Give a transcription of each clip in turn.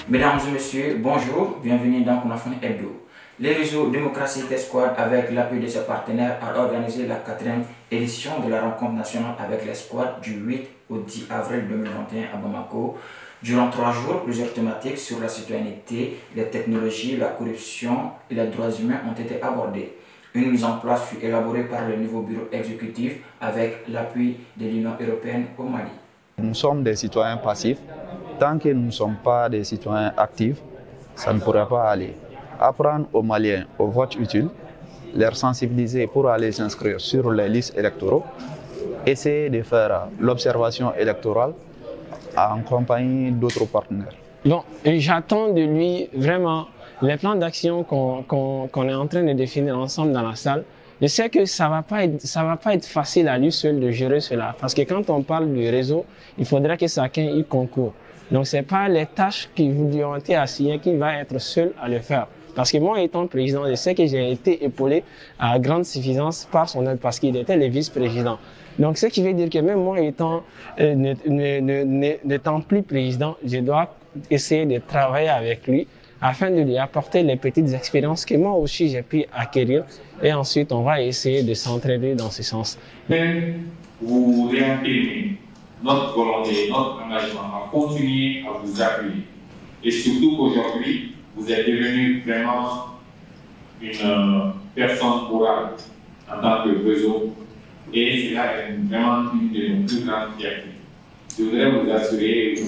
Mesdames et messieurs, bonjour, bienvenue dans Konafoni Hebdo. Les réseaux Démocratie Test Squad, avec l'appui de ses partenaires, a organisé la 4e édition de la rencontre nationale avec les squads du 8 au 10 avril 2021 à Bamako. Durant 3 jours, plusieurs thématiques sur la citoyenneté, les technologies, la corruption et les droits humains ont été abordées. Une mise en place fut élaborée par le nouveau bureau exécutif avec l'appui de l'Union européenne au Mali. Nous sommes des citoyens passifs. Tant que nous ne sommes pas des citoyens actifs, ça ne pourra pas aller. Apprendre aux Maliens au vote utile, les sensibiliser pour aller s'inscrire sur les listes électorales, essayer de faire l'observation électorale en compagnie d'autres partenaires. Bon, et j'attends de lui vraiment les plans d'action qu'on est en train de définir ensemble dans la salle. Je sais que ça va pas être facile à lui seul de gérer cela, parce que quand on parle du réseau, il faudrait que chacun y concourt. Donc c'est pas les tâches qui lui ont été assignées qu'il va être seul à le faire. Parce que moi étant président, je sais que j'ai été épaulé à grande suffisance par son aide, parce qu'il était le vice-président. Donc ce qui veut dire que même moi n'étant plus président, je dois essayer de travailler avec lui afin de lui apporter les petites expériences que moi aussi j'ai pu acquérir, et ensuite on va essayer de s'entraider dans ce sens. Vous réaffirmez notre volonté, notre engagement à continuer à vous appuyer. Et surtout qu'aujourd'hui, vous êtes devenu vraiment une personne morale en tant que réseau. Et cela est vraiment une de nos plus grandes fiertés. Je voudrais vous assurer et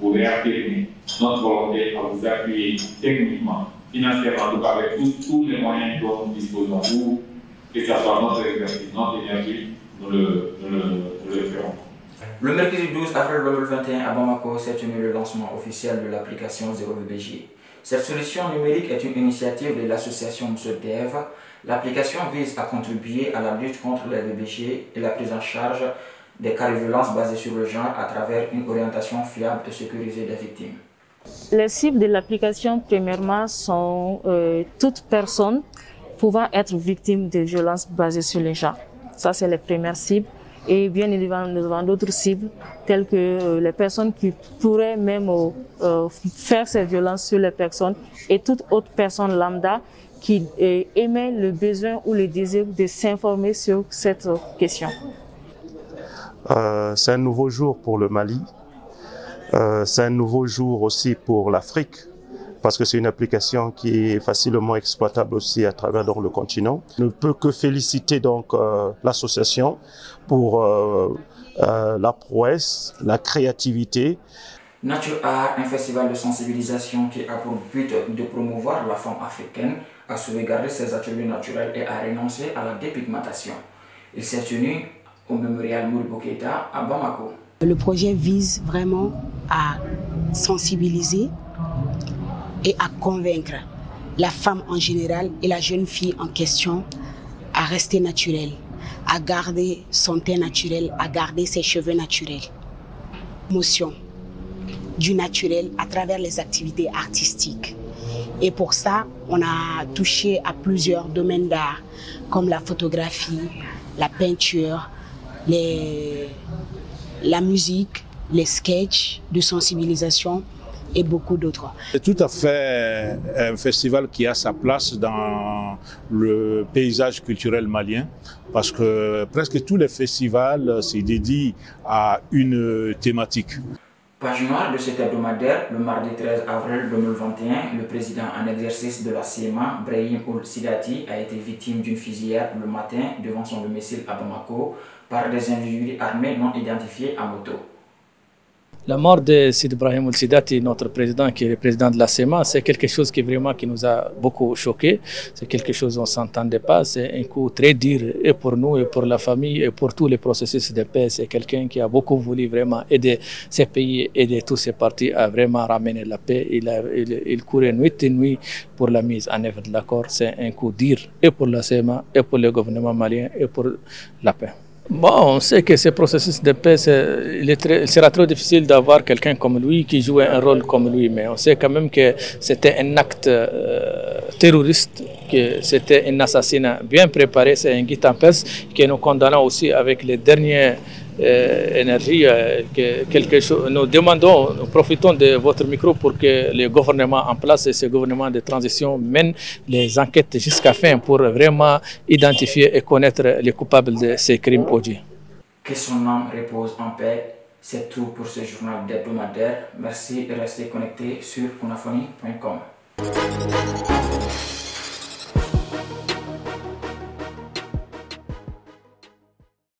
vous réaffirmer notre volonté à vous appuyer techniquement, financièrement, en tout cas avec tous les moyens dont nous disposons. Vous, que ce soit notre expertise, notre énergie, nous le ferons. Le mercredi 12 avril 2021 à Bamako s'est tenu le lancement officiel de l'application 0VBG. Cette solution numérique est une initiative de l'association MSEDEV. L'application vise à contribuer à la lutte contre les VBG et la prise en charge des cas de violence basés sur le genre à travers une orientation fiable et sécurisée des victimes. Les cibles de l'application, premièrement, sont toute personne pouvant être victime de violences basées sur le genre. Ça, c'est les premières cibles. Et bien évidemment, nous avons d'autres cibles, telles que les personnes qui pourraient même faire ces violences sur les personnes et toute autre personne lambda qui émet le besoin ou le désir de s'informer sur cette question. C'est un nouveau jour pour le Mali, c'est un nouveau jour aussi pour l'Afrique, parce que c'est une application qui est facilement exploitable aussi à travers le continent. Je ne peux que féliciter donc l'association pour la prouesse, la créativité. Nature Art, un festival de sensibilisation qui a pour but de promouvoir la femme africaine, à sauvegarder ses attributs naturels et à renoncer à la dépigmentation. Il s'est tenu au mémorial Modibo Keïta à Bamako. Le projet vise vraiment à sensibiliser et à convaincre la femme en général et la jeune fille en question à rester naturelle, à garder son teint naturel, à garder ses cheveux naturels. Motion du naturel à travers les activités artistiques. Et pour ça, on a touché à plusieurs domaines d'art, comme la photographie, la peinture, la musique, les sketchs de sensibilisation et beaucoup d'autres. C'est tout à fait un festival qui a sa place dans le paysage culturel malien, parce que presque tous les festivals se dédient à une thématique. Page noire de cet hebdomadaire, le mardi 13 avril 2021, le président en exercice de la CMA, Brahim Ould Sidati, a été victime d'une fusillade le matin devant son domicile à Bamako par des individus armés non identifiés à moto. La mort de Sid Brahim Ould Sidati, notre président, qui est le président de la CEMA, c'est quelque chose qui nous a beaucoup choqué. C'est quelque chose qu'on ne s'entendait pas. C'est un coup très dur et pour nous, et pour la famille, et pour tous les processus de paix. C'est quelqu'un qui a beaucoup voulu vraiment aider ces pays, aider tous ces partis à vraiment ramener la paix. Il courait nuit et nuit pour la mise en œuvre de l'accord. C'est un coup dur et pour la CEMA, et pour le gouvernement malien, et pour la paix. Bon, on sait que ce processus de paix, il sera trop difficile d'avoir quelqu'un comme lui qui jouait un rôle comme lui, mais on sait quand même que c'était un acte terroriste, que c'était un assassinat bien préparé, c'est un guet-apens que nous condamnons aussi avec les derniers énergie, nous demandons, nous profitons de votre micro pour que le gouvernement en place et ce gouvernement de transition mène les enquêtes jusqu'à fin pour vraiment identifier et connaître les coupables de ces crimes odieux. Que son âme repose en paix. C'est tout pour ce journal hebdomadaire. Merci de rester connecté sur kunafoni.com.